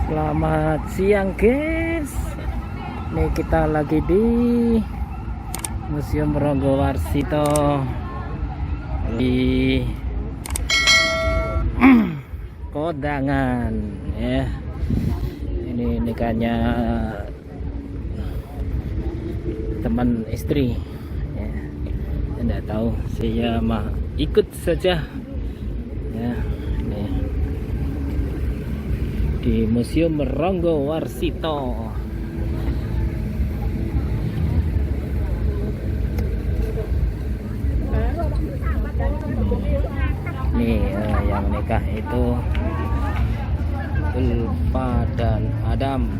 Selamat siang guys. Ini kita lagi di Museum Ronggowarsito di Kondangan ya. Ini nikahnya teman istri ya. Tidak tahu, saya mah ikut saja ya. Di Museum Ronggowarsito. Nih yang nikah itu Ulfa dan Adam.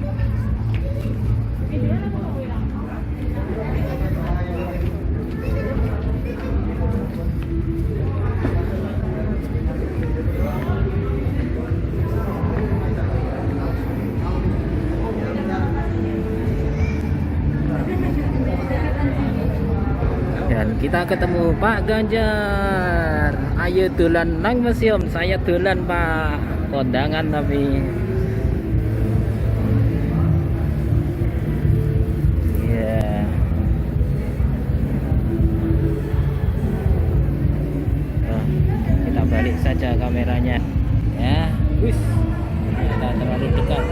Dan kita ketemu Pak Ganjar. Ayo dolan nang museum. Saya dolan Pak, kondangan tapi ya. Nah, kita balik saja kameranya ya. Wis, kita terlalu dekat.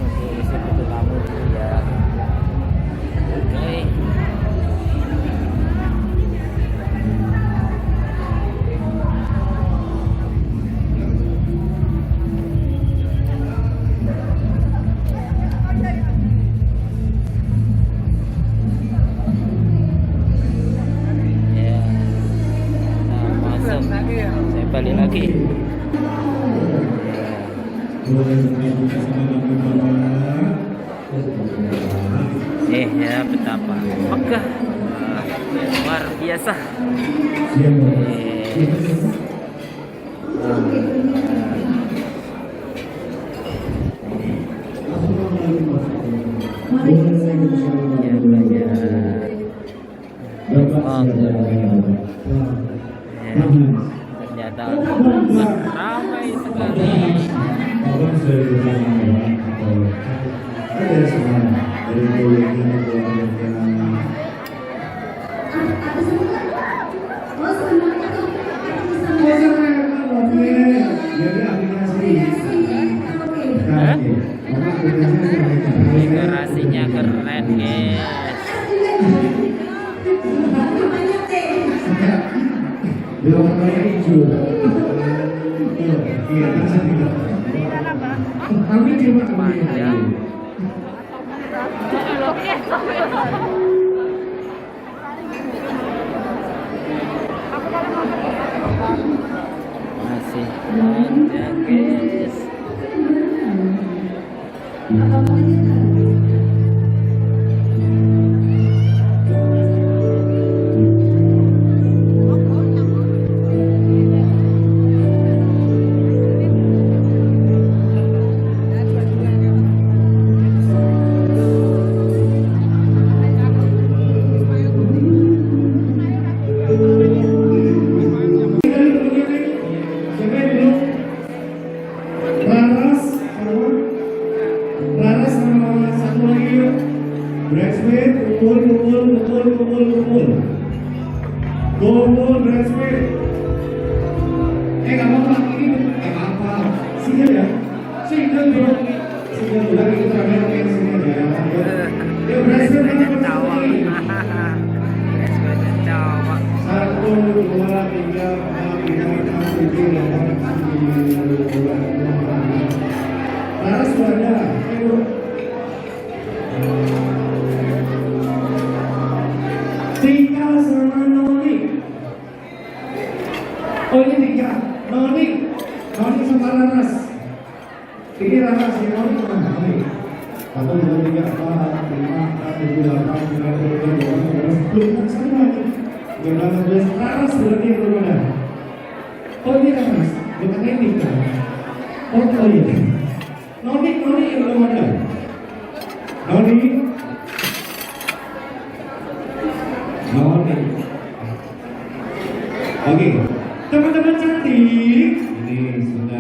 Oke, seperti kamu ya. Oke. Ya. Nah, masuk. Saya balik lagi. Ya betapa megah, luar biasa. Ya banyak. Ternyata ramai sekali. Dekorasinya keren guys. Panjang. Masih panjang guys. Kamu lagi ini apa? Single ya? Single bro. Single lagi kita ambil yang single ya. Yo bridesmaid mana tawa? Bridesmaid tawa. 1, 2, 3, 4, 5, 6, 7, 8, 9, 10. Laras ada. Ayo. Tika sama Noni. Oh ini Tika. Noni sama Laras. Ini Laras ya, Noni sama Noni. 1, 2, 3, 4, 5, 6, 7, 8, 9, 10, 11, 12 sama nih. 12 Laras berarti yang belum ada. Oh ini Laras, bukan ini Tika. Oh iya. Noni yang belum ada. Noni. Oke, teman-teman cantik. Ini sudah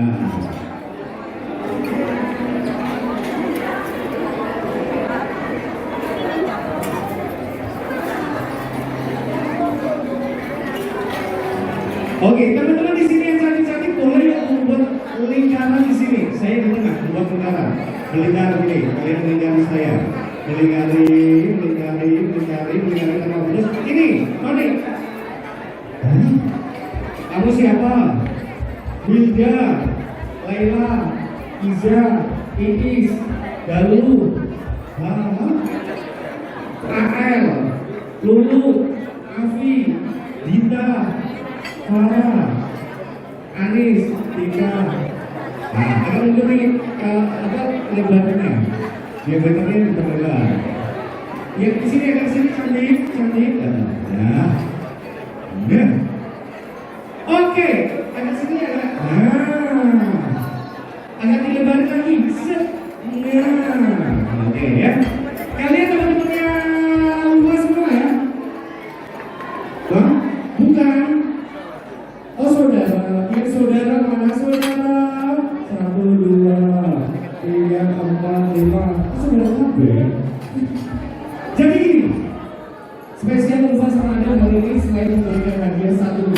Melingkar gini, kalian melingkari saya. Melingkari tanggal 15. Ini, Tony. Kamu siapa? Wilda, Laila, Iza, Iis, Dalu, Rael, Lulu, Afi, Dinda, Farah, Anis, Tika. Nah, akan menjadi apa lebarannya? Lebarannya bukan lebar. Yang di sini akan sini cantik. Ya. Nah. Oke, agak sini ya. Nah. Agak dilebarin lagi. Set. Nah. Oke ya. Kalian teman-temannya luas semua ya? Bang? Bukan. Oh saudara, ya saudara mana saudara? 1, 2, 3, 4, 5. Oh, saudara kabeh. Jadi gini, spesial Ulfa sama Anda hari ini selain memberikan hadiah 1